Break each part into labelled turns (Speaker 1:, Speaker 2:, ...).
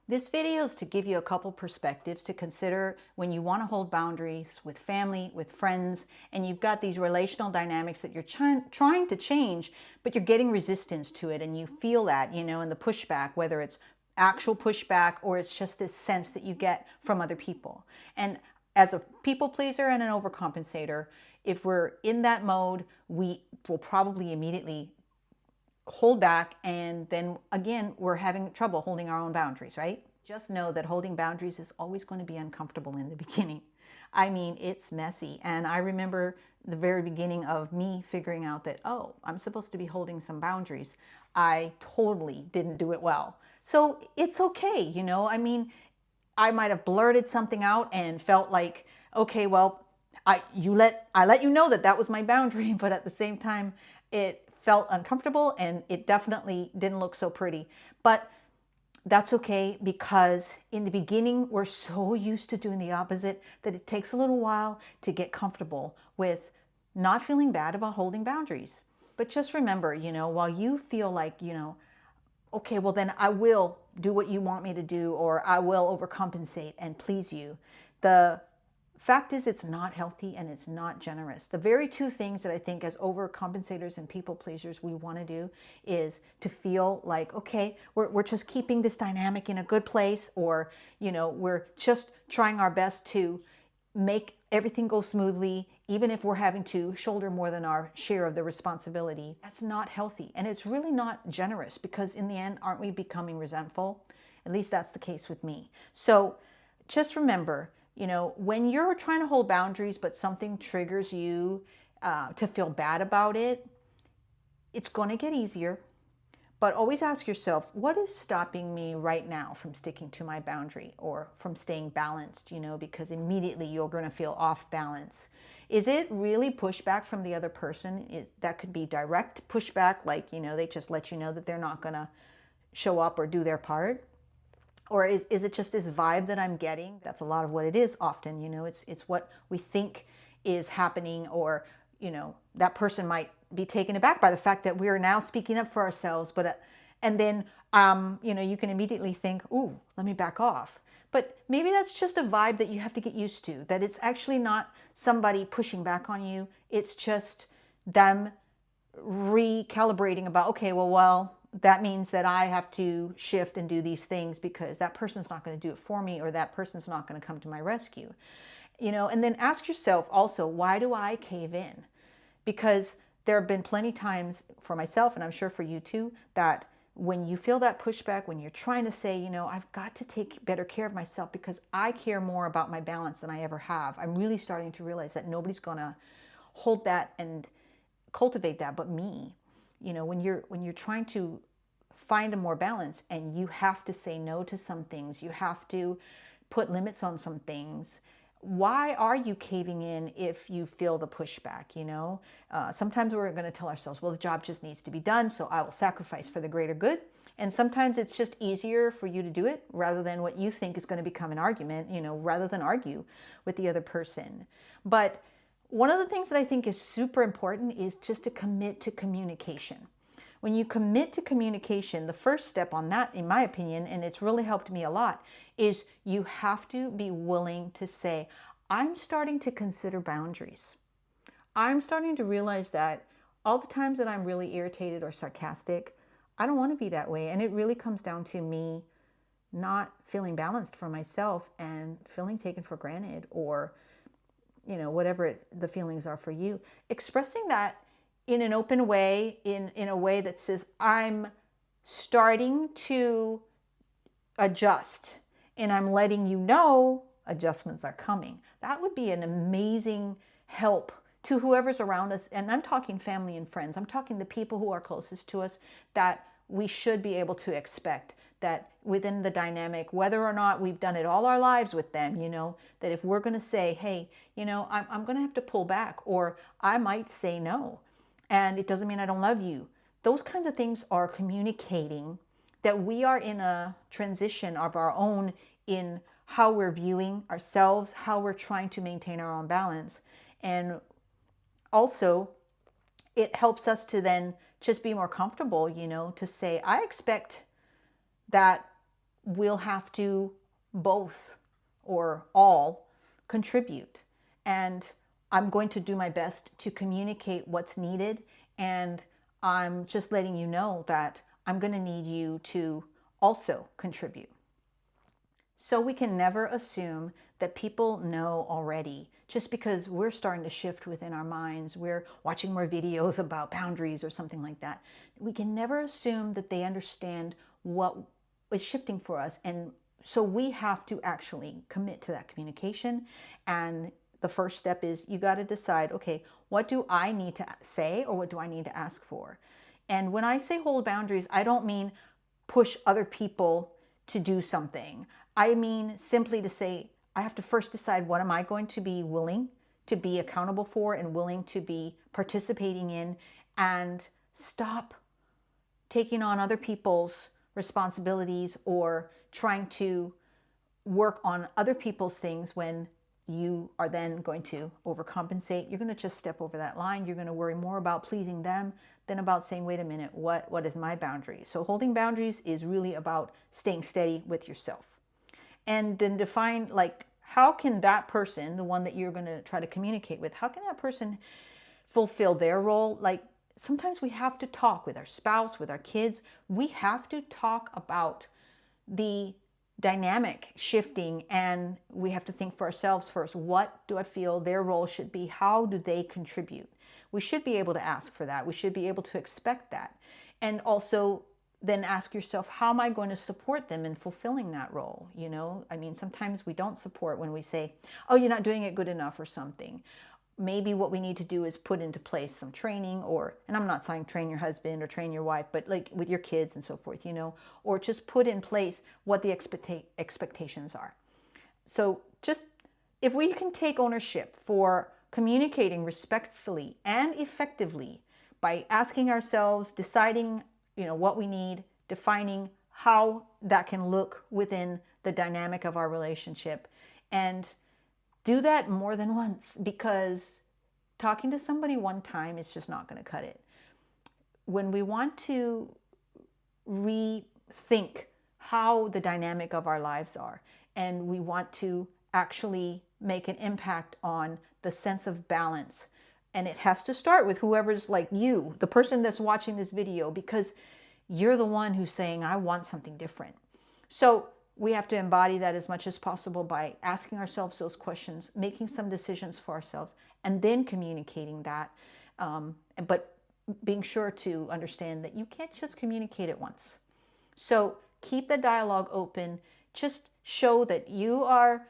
Speaker 1: This video is to give you a couple perspectives to consider when you want to hold boundaries with family, with friends, and you've got these relational dynamics that you're trying to change, but you're getting resistance to it, and you feel that, in the pushback, whether it's actual pushback or it's just this sense that you get from other people. And as a people pleaser and an overcompensator, if we're in that mode, we will probably immediately hold back, and then again we're having trouble holding our own boundaries, right? Just know that holding boundaries is always going to be uncomfortable in the beginning. I mean, it's messy. And I remember the very beginning of me figuring out that, oh, I'm supposed to be holding some boundaries. I totally didn't do it well. So it's okay, I mean, I might have blurted something out and felt like, okay, well, I let you know that that was my boundary, but at the same time, it felt uncomfortable and it definitely didn't look so pretty. But that's okay, because in the beginning, we're so used to doing the opposite that it takes a little while to get comfortable with not feeling bad about holding boundaries. But just remember, while you feel like, okay, well, then I will do what you want me to do, or I will overcompensate and please you. The fact is, it's not healthy and it's not generous. The very two things that I think as overcompensators and people pleasers we want to do is to feel like, okay, we're just keeping this dynamic in a good place, or, we're just trying our best to make everything go smoothly, even if we're having to shoulder more than our share of the responsibility. That's not healthy. And it's really not generous, because in the end, aren't we becoming resentful? At least that's the case with me. So just remember, when you're trying to hold boundaries, but something triggers you to feel bad about it, it's going to get easier. But always ask yourself, what is stopping me right now from sticking to my boundary or from staying balanced, because immediately you're going to feel off balance. Is it really pushback from the other person? That could be direct pushback, like, they just let you know that they're not going to show up or do their part. Or is it just this vibe that I'm getting? That's a lot of what it is often, it's what we think is happening, or, that person might be taken aback by the fact that we are now speaking up for ourselves. But, and then, you can immediately think, ooh, let me back off. But maybe that's just a vibe that you have to get used to, that it's actually not somebody pushing back on you. It's just them recalibrating about, okay, well, that means that I have to shift and do these things because that person's not going to do it for me, or that person's not going to come to my rescue. And then ask yourself also, why do I cave in? Because there have been plenty times for myself, and I'm sure for you too, that when you feel that pushback, when you're trying to say, I've got to take better care of myself because I care more about my balance than I ever have. I'm really starting to realize that nobody's going to hold that and cultivate that but me. When you're trying to find a more balance, and you have to say no to some things, you have to put limits on some things. Why are you caving in if you feel the pushback? Sometimes we're going to tell ourselves, well, the job just needs to be done, so I will sacrifice for the greater good. And sometimes it's just easier for you to do it rather than what you think is going to become an argument, rather than argue with the other person. But one of the things that I think is super important is just to commit to communication. When you commit to communication, the first step on that, in my opinion, and it's really helped me a lot, is you have to be willing to say, I'm starting to consider boundaries. I'm starting to realize that all the times that I'm really irritated or sarcastic, I don't want to be that way. And it really comes down to me not feeling balanced for myself and feeling taken for granted, or whatever the feelings are for you. Expressing that in an open way, in a way that says, I'm starting to adjust and I'm letting you know adjustments are coming. That would be an amazing help to whoever's around us. And I'm talking family and friends. I'm talking the people who are closest to us, that we should be able to expect that within the dynamic, whether or not we've done it all our lives with them, that if we're going to say, hey, I'm going to have to pull back, or I might say no, and it doesn't mean I don't love you. Those kinds of things are communicating that we are in a transition of our own in how we're viewing ourselves, how we're trying to maintain our own balance. And also, it helps us to then just be more comfortable, to say, I expect that we'll have to both or all contribute. And I'm going to do my best to communicate what's needed. And I'm just letting you know that I'm going to need you to also contribute. So we can never assume that people know already just because we're starting to shift within our minds. We're watching more videos about boundaries or something like that. We can never assume that they understand what is shifting for us. And so we have to actually commit to that communication. And the first step is you got to decide, okay, what do I need to say or what do I need to ask for? And when I say hold boundaries, I don't mean push other people to do something. I mean simply to say, I have to first decide what am I going to be willing to be accountable for and willing to be participating in, and stop taking on other people's responsibilities or trying to work on other people's things when you are then going to overcompensate. You're going to just step over that line. You're going to worry more about pleasing them than about saying, wait a minute, what is my boundary? So holding boundaries is really about staying steady with yourself. And then define, like, how can that person, the one that you're going to try to communicate with, how can that person fulfill their role? Like, sometimes we have to talk with our spouse, with our kids. We have to talk about the dynamic shifting, and we have to think for ourselves first. What do I feel their role should be? How do they contribute? We should be able to ask for that. We should be able to expect that. And also then ask yourself, how am I going to support them in fulfilling that role? You know, I mean, sometimes we don't support when we say, oh, you're not doing it good enough or something. Maybe what we need to do is put into place some training, or, and I'm not saying train your husband or train your wife, but like with your kids and so forth, you know, or just put in place what the expectations are. So just, if we can take ownership for communicating respectfully and effectively by asking ourselves, deciding, you know, what we need, defining how that can look within the dynamic of our relationship, and do that more than once, because talking to somebody one time is just not going to cut it. When we want to rethink how the dynamic of our lives are, and we want to actually make an impact on the sense of balance, and it has to start with whoever's, like you, the person that's watching this video, because you're the one who's saying, I want something different. So we have to embody that as much as possible by asking ourselves those questions, making some decisions for ourselves, and then communicating that. But being sure to understand that you can't just communicate it once. So keep the dialogue open. Just show that you are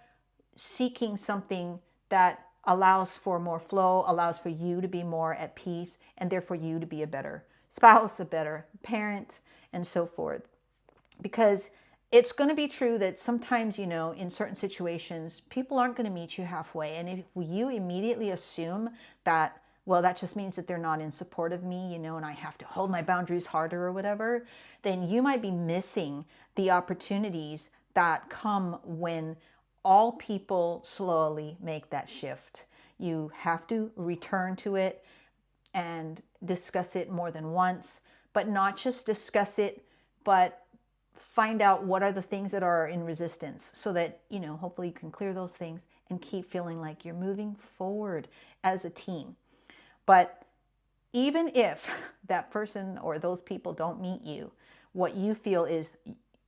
Speaker 1: seeking something that allows for more flow, allows for you to be more at peace, and therefore you to be a better spouse, a better parent, and so forth. Because it's going to be true that sometimes, you know, in certain situations, people aren't going to meet you halfway. And if you immediately assume that, well, that just means that they're not in support of me, you know, and I have to hold my boundaries harder or whatever, then you might be missing the opportunities that come when all people slowly make that shift. You have to return to it and discuss it more than once, but not just discuss it, but find out what are the things that are in resistance, so that, you know, hopefully you can clear those things and keep feeling like you're moving forward as a team. But even if that person or those people don't meet you, what you feel is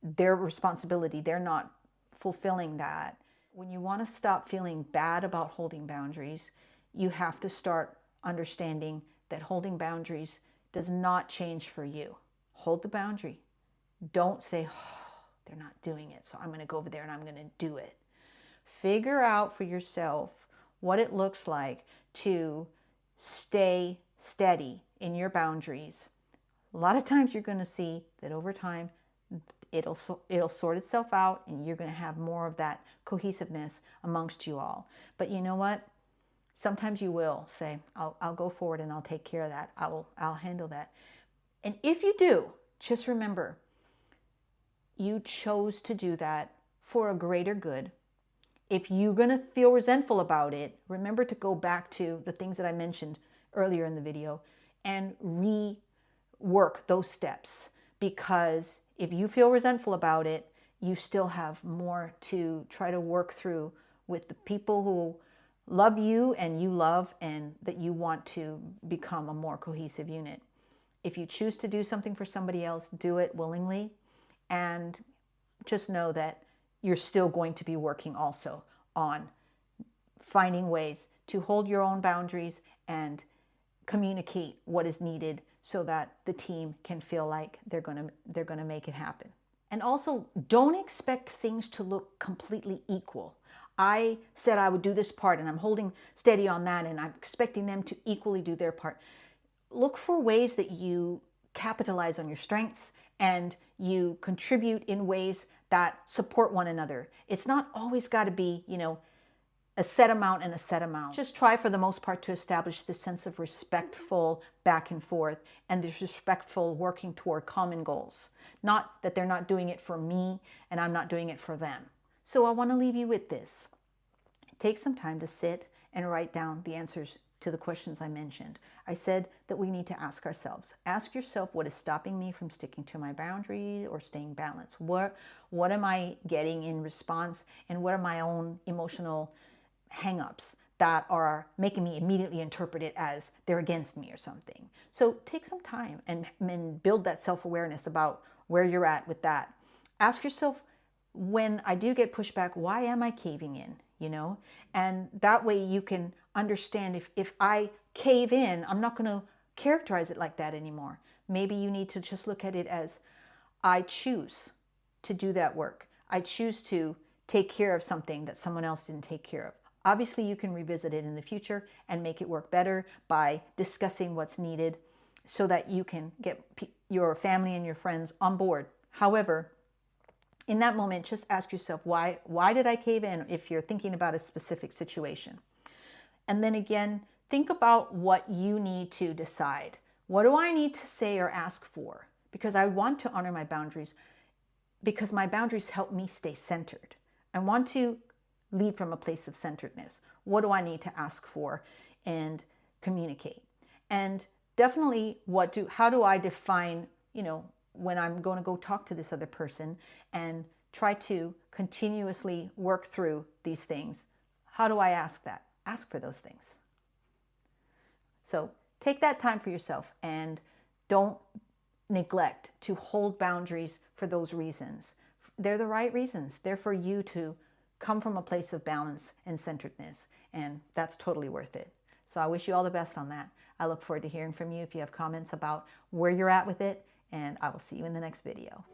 Speaker 1: their responsibility, they're not fulfilling that. When you want to stop feeling bad about holding boundaries, you have to start understanding that holding boundaries does not change for you. Hold the boundary. Don't say, oh, they're not doing it, so I'm going to go over there and I'm going to do it. Figure out for yourself what it looks like to stay steady in your boundaries. A lot of times you're going to see that over time it'll sort itself out, and you're going to have more of that cohesiveness amongst you all. But you know what? Sometimes you will say, I'll go forward and I'll take care of that. I'll handle that. And if you do, just remember, you chose to do that for a greater good. If you're going to feel resentful about it, remember to go back to the things that I mentioned earlier in the video and rework those steps. Because if you feel resentful about it, you still have more to try to work through with the people who love you and you love, and that you want to become a more cohesive unit. If you choose to do something for somebody else, do it willingly, and just know that you're still going to be working also on finding ways to hold your own boundaries and communicate what is needed so that the team can feel like they're going to make it happen. And also, don't expect things to look completely equal. I said I would do this part and I'm holding steady on that, and I'm expecting them to equally do their part. Look for ways that you capitalize on your strengths and you contribute in ways that support one another. It's not always got to be, a set amount and a set amount. Just try for the most part to establish this sense of respectful back and forth and this respectful working toward common goals. Not that they're not doing it for me and I'm not doing it for them. So I want to leave you with this. Take some time to sit and write down the answers to the questions I mentioned. I said that we need to ask ourselves. Ask yourself, what is stopping me from sticking to my boundary or staying balanced? What am I getting in response, and what are my own emotional hang-ups that are making me immediately interpret it as they're against me or something? So take some time and build that self-awareness about where you're at with that. Ask yourself, when I do get pushback, why am I caving in? And that way you can understand, if I cave in, I'm not going to characterize it like that anymore. Maybe you need to just look at it as, I choose to do that work. I choose to take care of something that someone else didn't take care of. Obviously, you can revisit it in the future and make it work better by discussing what's needed so that you can get your family and your friends on board. However, in that moment, just ask yourself, why did I cave in, if you're thinking about a specific situation? And then again, think about what you need to decide. What do I need to say or ask for? Because I want to honor my boundaries, because my boundaries help me stay centered. I want to lead from a place of centeredness. What do I need to ask for and communicate? And definitely, how do I define, when I'm going to go talk to this other person and try to continuously work through these things? How do I ask that? Ask for those things. So take that time for yourself and don't neglect to hold boundaries for those reasons. They're the right reasons. They're for you to come from a place of balance and centeredness, and that's totally worth it. So I wish you all the best on that. I look forward to hearing from you if you have comments about where you're at with it, and I will see you in the next video.